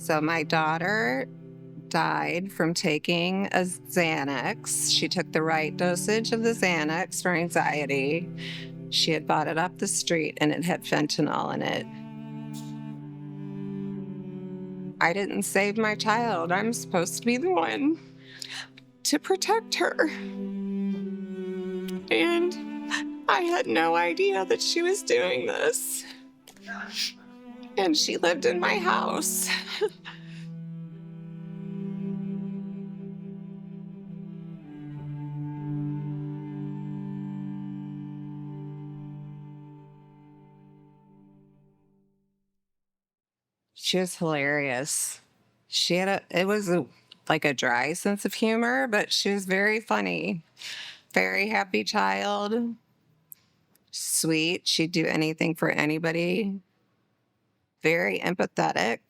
So my daughter died from taking a Xanax. She took the right dosage of the Xanax for anxiety. She had bought it off the street and it had fentanyl in it. I didn't save my child. I'm supposed to be the one to protect her. And I had no idea that she was doing this. And she lived in my house. She was hilarious. She had like a dry sense of humor, but she was very funny. Very happy child. Sweet. She'd do anything for anybody. Very empathetic.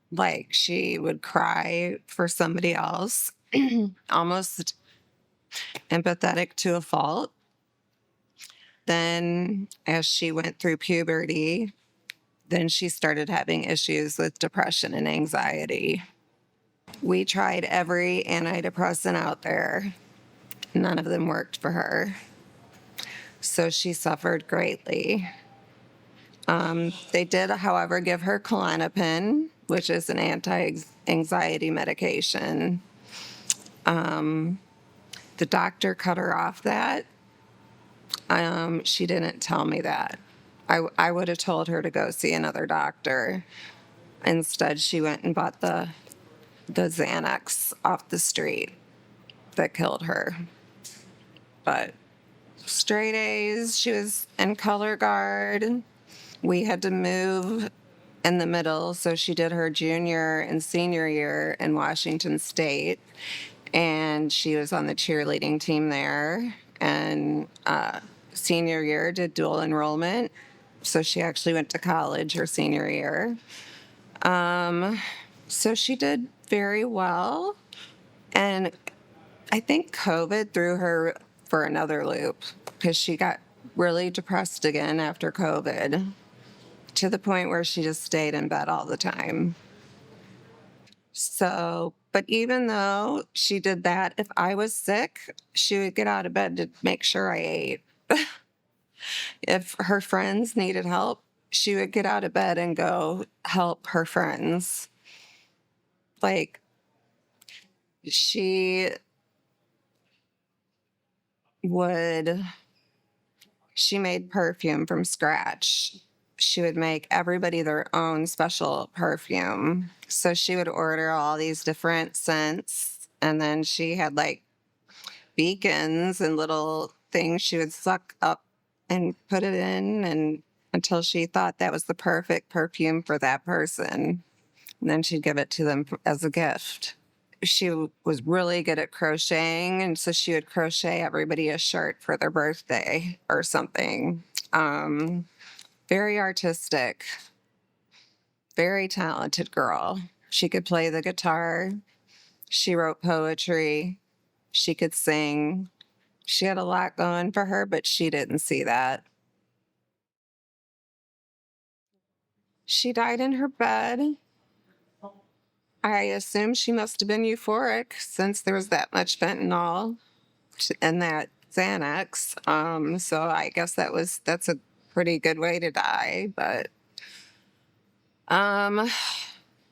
Like she would cry for somebody else. Almost empathetic to a fault. Then as she went through puberty, then she started having issues with depression and anxiety. We tried every antidepressant out there. None of them worked for her. So she suffered greatly. They did, however, give her Klonopin, which is an anti-anxiety medication. The doctor cut her off that. She didn't tell me that. I would have told her to go see another doctor. Instead, she went and bought the Xanax off the street that killed her. But straight A's, she was in color guard. We had to move in the middle, so she did her junior and senior year in Washington State, and she was on the cheerleading team there. And senior year did dual enrollment, so she actually went to college her senior year. So she did very well, and I think COVID threw her for another loop because she got really depressed again after COVID, to the point where she just stayed in bed all the time. So, but even though she did that, if I was sick, she would get out of bed to make sure I ate. If her friends needed help, she would get out of bed and go help her friends. Like, she would, she made perfume from scratch. She would make everybody their own special perfume. So she would order all these different scents, and then she had like beacons and little things she would suck up and put it in, and until she thought that was the perfect perfume for that person. And then she'd give it to them as a gift. She was really good at crocheting, and so she would crochet everybody a shirt for their birthday or something. Very artistic, very talented girl. She could play the guitar. She wrote poetry. She could sing. She had a lot going for her, but she didn't see that. She died in her bed. I assume she must have been euphoric since there was that much fentanyl and that Xanax. So I guess that's a pretty good way to die. But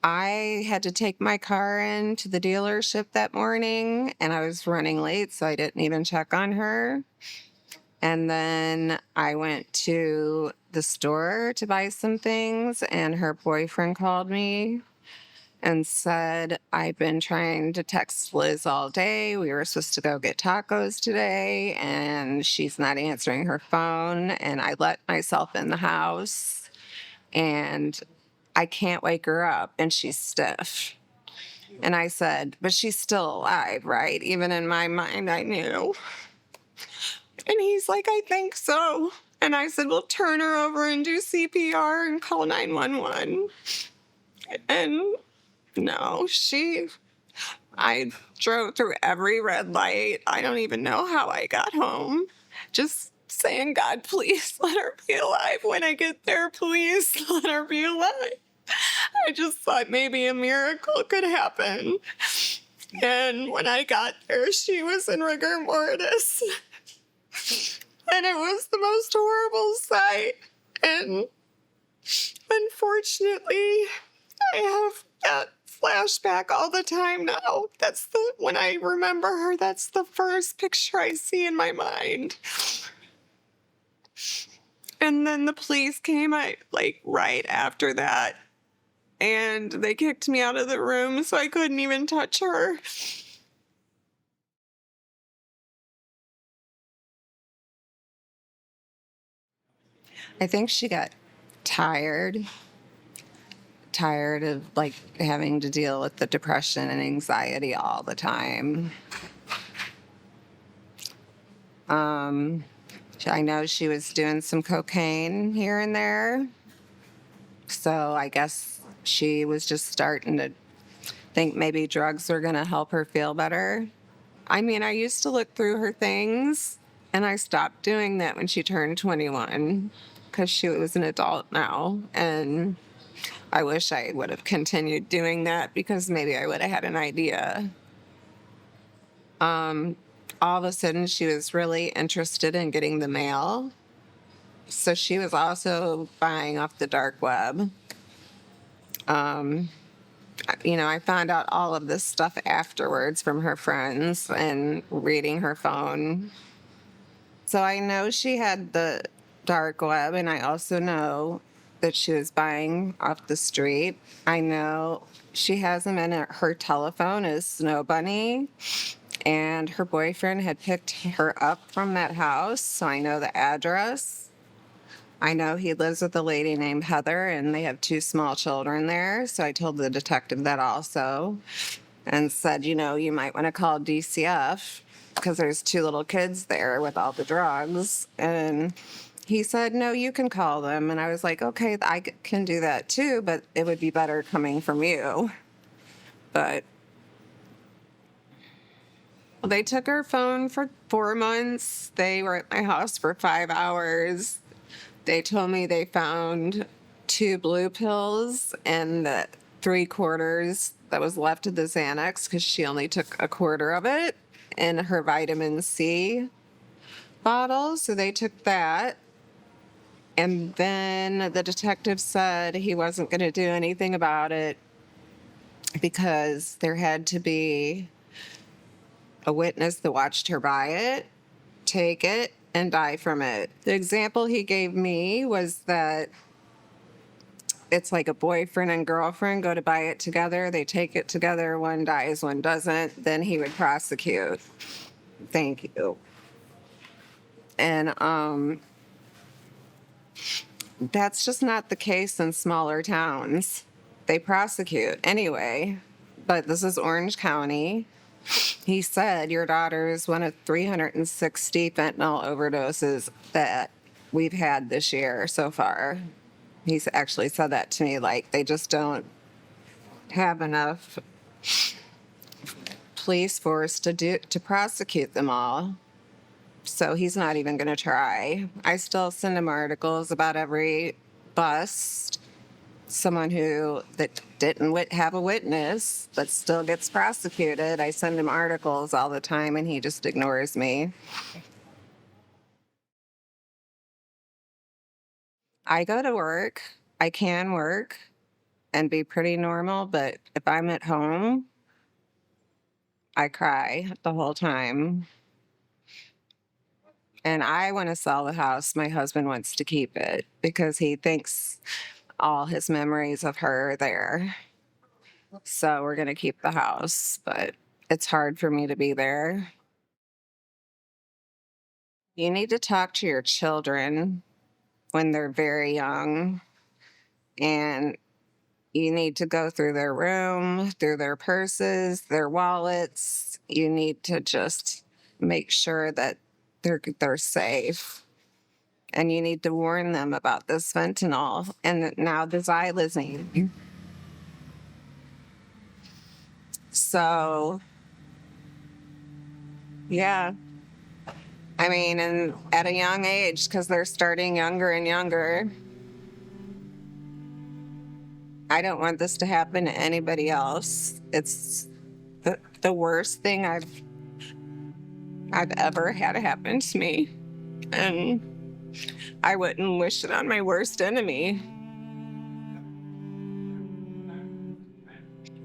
I had to take my car into the dealership that morning, and I was running late, so I didn't even check on her. And then I went to the store to buy some things, and her boyfriend called me and said, I've been trying to text Liz all day. We were supposed to go get tacos today, and she's not answering her phone. And I let myself in the house, and I can't wake her up, and she's stiff. And I said, but she's still alive, right? Even in my mind, I knew. And he's like, I think so. And I said, well, turn her over and do CPR and call 911. And no, I drove through every red light. I don't even know how I got home. Just saying, God, please let her be alive when I get there. Please let her be alive. I just thought maybe a miracle could happen. And when I got there, she was in rigor mortis. And it was the most horrible sight. And unfortunately, I have that flashback all the time now. When I remember her, that's the first picture I see in my mind. And then the police came right after that. And they kicked me out of the room, so I couldn't even touch her. I think she got tired of having to deal with the depression and anxiety all the time. I know she was doing some cocaine here and there. So I guess she was just starting to think maybe drugs were going to help her feel better. I mean, I used to look through her things, and I stopped doing that when she turned 21 because she was an adult now. And I wish I would have continued doing that because maybe I would have had an idea. All of a sudden, she was really interested in getting the mail. So she was also buying off the dark web. I found out all of this stuff afterwards from her friends and reading her phone. So I know she had the dark web, and I also know that she was buying off the street. I know she has him in her telephone as Snow Bunny, and her boyfriend had picked her up from that house, so I know the address. I know he lives with a lady named Heather, and they have 2 small children there, so I told the detective that also and said, you might want to call DCF because there's 2 little kids there with all the drugs. And he said, no, you can call them. And I was like, okay, I can do that too, but it would be better coming from you. But they took her phone for 4 months. They were at my house for 5 hours. They told me they found 2 blue pills and the 3/4 that was left of the Xanax because she only took a quarter of it in her vitamin C bottle. So they took that. And then the detective said he wasn't going to do anything about it because there had to be a witness that watched her buy it, take it, and die from it. The example he gave me was that it's like a boyfriend and girlfriend go to buy it together. They take it together. One dies, one doesn't. Then he would prosecute. Thank you. And that's just not the case in smaller towns. They prosecute anyway. But this is Orange County. He said your daughter is one of 360 fentanyl overdoses that we've had this year so far. He's actually said that to me, like they just don't have enough police force to prosecute them all. So he's not even going to try. I still send him articles about every bust, someone that didn't have a witness but still gets prosecuted. I send him articles all the time and he just ignores me. I go to work. I can work and be pretty normal, but if I'm at home, I cry the whole time. And I want to sell the house. My husband wants to keep it because he thinks all his memories of her are there. So we're going to keep the house, but it's hard for me to be there. You need to talk to your children when they're very young, and you need to go through their room, through their purses, their wallets. You need to just make sure that they're safe. And you need to warn them about this fentanyl and now the xylazine. So, yeah. I mean, and at a young age, because they're starting younger and younger. I don't want this to happen to anybody else. It's the worst thing I've ever had happen to me. And I wouldn't wish it on my worst enemy.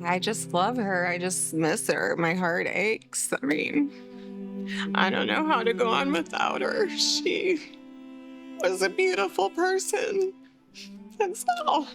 I just love her. I just miss her. My heart aches. I mean, I don't know how to go on without her. She was a beautiful person. That's all.